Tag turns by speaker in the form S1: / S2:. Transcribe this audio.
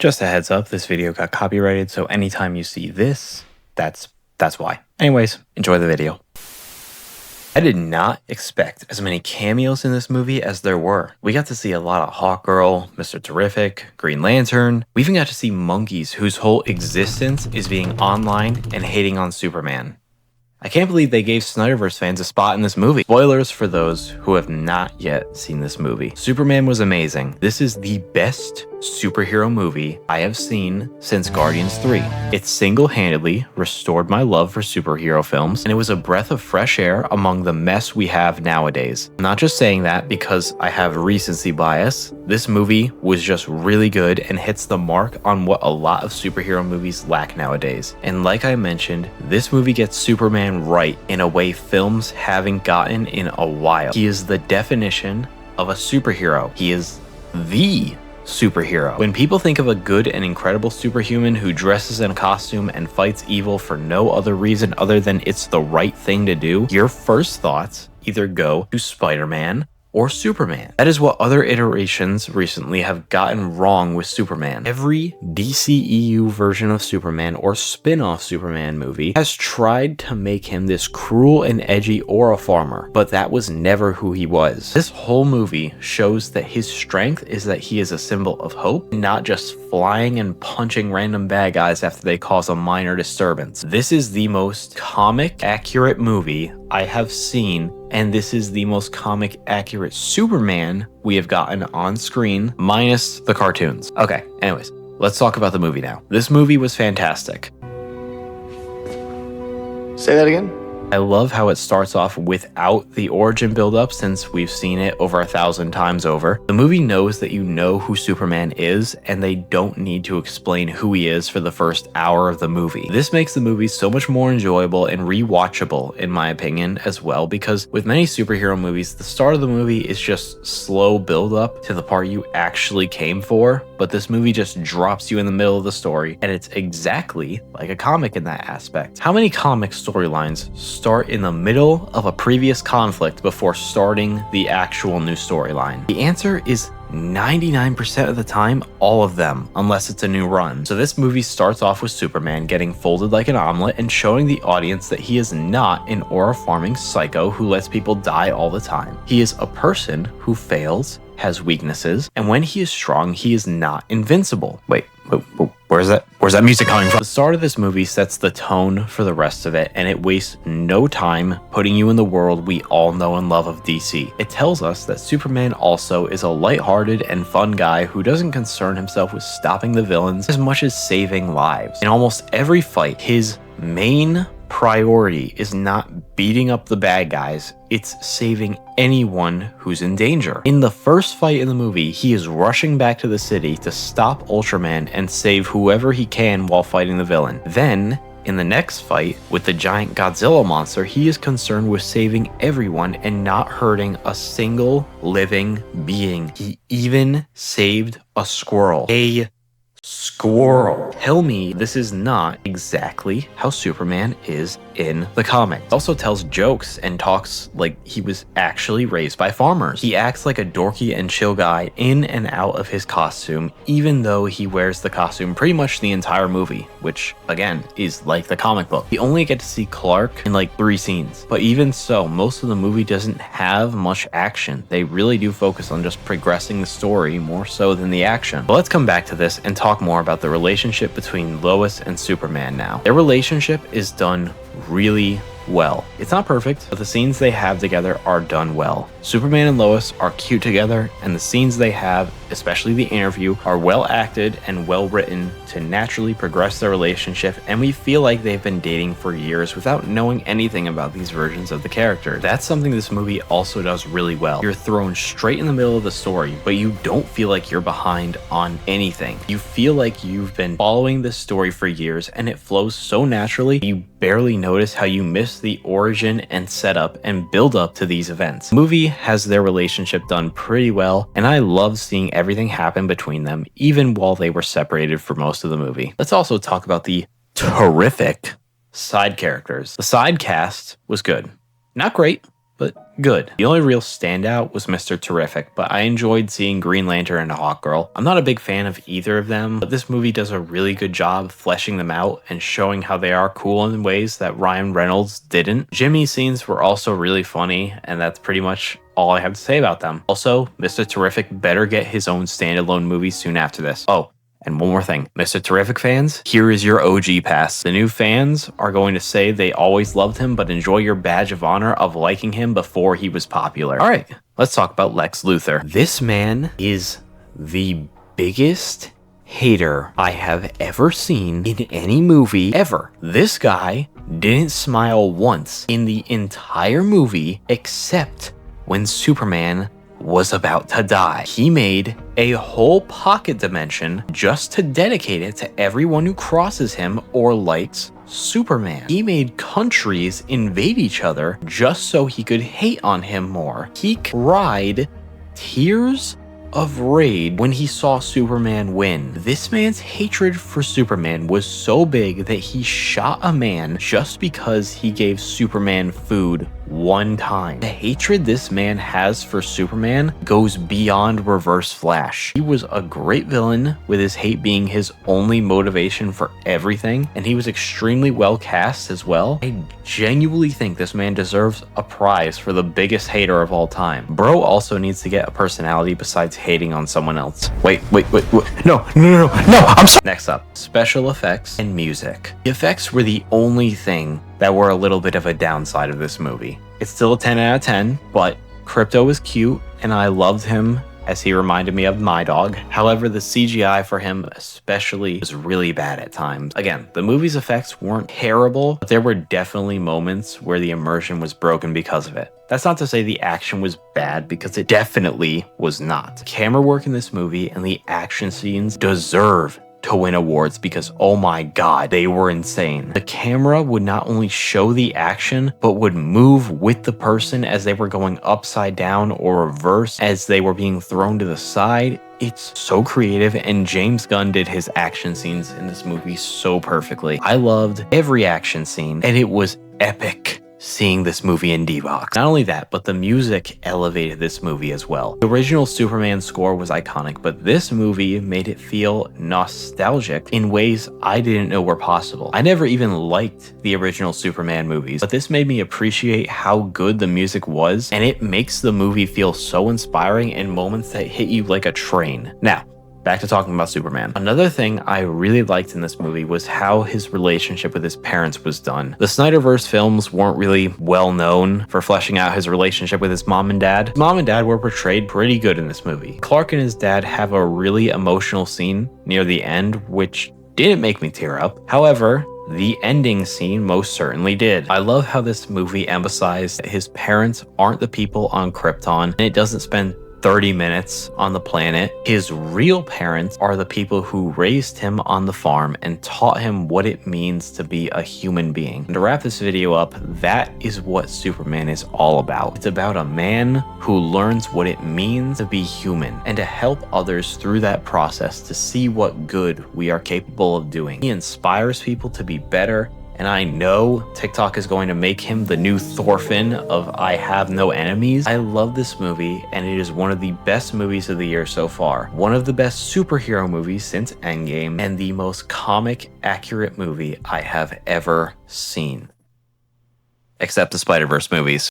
S1: Just a heads up, this video got copyrighted, so anytime you see this, that's why. Anyways, enjoy the video. I did not expect as many cameos in this movie as there were. We got to see a lot of Hawkgirl, Mr. Terrific, Green Lantern. We even got to see monkeys whose whole existence is being online and hating on Superman. I can't believe they gave Snyderverse fans a spot in this movie. Spoilers for those who have not yet seen this movie. Superman was amazing. This is the best superhero movie I have seen since Guardians 3. It single-handedly restored my love for superhero films, and it was a breath of fresh air among the mess we have nowadays. I'm not just saying that because I have recency bias. This movie was just really good and hits the mark on what a lot of superhero movies lack nowadays. And like I mentioned, this movie gets Superman right in a way films haven't gotten in a while. He is the definition of a superhero. He is the superhero. When people think of a good and incredible superhuman who dresses in a costume and fights evil for no other reason other than it's the right thing to do, your first thoughts either go to Spider-Man or Superman. That is what other iterations recently have gotten wrong with Superman. Every DCEU version of Superman or spin-off Superman movie has tried to make him this cruel and edgy or a farmer, but that was never who he was. This whole movie shows that his strength is that he is a symbol of hope, not just flying and punching random bad guys after they cause a minor disturbance. This is the most comic accurate movie I have seen, and this is the most comic accurate Superman we have gotten on screen, minus the cartoons. Okay, anyways, let's talk about the movie now. This movie was fantastic.
S2: Say that again?
S1: I love how it starts off without the origin buildup, since we've seen it over 1,000 times over. The movie knows that you know who Superman is, and they don't need to explain who he is for the first hour of the movie. This makes the movie so much more enjoyable and rewatchable, in my opinion, as well, because with many superhero movies, the start of the movie is just slow buildup to the part you actually came for, but this movie just drops you in the middle of the story, and it's exactly like a comic in that aspect. How many comic storylines start in the middle of a previous conflict before starting the actual new storyline? The answer is 99% of the time, all of them, unless it's a new run. So this movie starts off with Superman getting folded like an omelet and showing the audience that he is not an aura farming psycho who lets people die all the time. He is a person who fails, has weaknesses, and when he is strong, he is not invincible. Wait, where's that music coming from? The start of this movie sets the tone for the rest of it, and it wastes no time putting you in the world we all know and love of DC. It tells us that Superman also is a lighthearted and fun guy who doesn't concern himself with stopping the villains as much as saving lives. In almost every fight, his main priority is not beating up the bad guys, it's saving anyone who's in danger. In the first fight in the movie, he is rushing back to the city to stop Ultraman and save whoever he can while fighting the villain. Then, in the next fight with the giant Godzilla monster, he is concerned with saving everyone and not hurting a single living being. He even saved a squirrel. A squirrel. Tell me this is not exactly how Superman is in the comic. It also tells jokes and talks like he was actually raised by farmers. He acts like a dorky and chill guy in and out of his costume, even though he wears the costume pretty much the entire movie, which again is like the comic book. We only get to see Clark in like 3 scenes, but even so, most of the movie doesn't have much action. They really do focus on just progressing the story more so than the action. But let's come back to this and talk more about the relationship between Lois and Superman now. Their relationship is done really well. It's not perfect, but the scenes they have together are done well. Superman and Lois are cute together, and the scenes they have, especially the interview, are well acted and well written to naturally progress their relationship, and we feel like they've been dating for years without knowing anything about these versions of the character. That's something this movie also does really well. You're thrown straight in the middle of the story, but you don't feel like you're behind on anything. You feel like you've been following this story for years, and it flows so naturally, you barely notice how you miss the origin and setup and build up to these events. The movie has their relationship done pretty well, and I love seeing everything happen between them, even while they were separated for most of the movie. Let's also talk about the terrific side characters. The side cast was good. Not great, but good. The only real standout was Mr. Terrific, but I enjoyed seeing Green Lantern and Hawkgirl. I'm not a big fan of either of them, but this movie does a really good job fleshing them out and showing how they are cool in ways that Ryan Reynolds didn't. Jimmy's scenes were also really funny, and that's pretty much all I have to say about them. Also, Mr. Terrific better get his own standalone movie soon after this. Oh, and one more thing, Mr. Terrific fans, here is your OG pass. The new fans are going to say they always loved him, but enjoy your badge of honor of liking him before he was popular. All right, let's talk about Lex Luthor. This man is the biggest hater I have ever seen in any movie ever. This guy didn't smile once in the entire movie except when Superman was about to die. He made a whole pocket dimension just to dedicate it to everyone who crosses him or likes Superman. He made countries invade each other just so he could hate on him more. He cried tears of rage when he saw Superman win. This man's hatred for Superman was so big that he shot a man just because he gave Superman food one time. The hatred this man has for Superman goes beyond Reverse Flash. He was a great villain, with his hate being his only motivation for everything, and he was extremely well cast as well. I genuinely think this man deserves a prize for the biggest hater of all time. Bro also needs to get a personality besides hating on someone else. Wait. No, I'm sorry. Next up, special effects and music. The effects were the only thing that were a little bit of a downside of this movie. It's still a 10 out of 10, but Crypto was cute and I loved him as he reminded me of my dog. However, the CGI for him especially was really bad at times. Again, the movie's effects weren't terrible, but there were definitely moments where the immersion was broken because of it. That's not to say the action was bad, because it definitely was not. The camera work in this movie and the action scenes deserve to win awards because, oh my god, they were insane. The camera would not only show the action, but would move with the person as they were going upside down or reverse as they were being thrown to the side. It's so creative, and James Gunn did his action scenes in this movie so perfectly. I loved every action scene, and it was epic seeing this movie in D-Box. Not only that, but the music elevated this movie as well. The original Superman score was iconic, but this movie made it feel nostalgic in ways I didn't know were possible. I never even liked the original Superman movies, but this made me appreciate how good the music was, and it makes the movie feel so inspiring in moments that hit you like a train. Now, back to talking about Superman. Another thing I really liked in this movie was how his relationship with his parents was done. The Snyderverse films weren't really well known for fleshing out his relationship with his mom and dad. His mom and dad were portrayed pretty good in this movie. Clark and his dad have a really emotional scene near the end, which didn't make me tear up. However, the ending scene most certainly did. I love how this movie emphasized that his parents aren't the people on Krypton, and it doesn't spend 30 minutes on the planet. His real parents are the people who raised him on the farm and taught him what it means to be a human being. And to wrap this video up, that is what Superman is all about. It's about a man who learns what it means to be human and to help others through that process to see what good we are capable of doing. He inspires people to be better, and I know TikTok is going to make him the new Thorfinn of I Have No Enemies. I love this movie, and it is one of the best movies of the year so far. One of the best superhero movies since Endgame, and the most comic accurate movie I have ever seen. Except the Spider-Verse movies.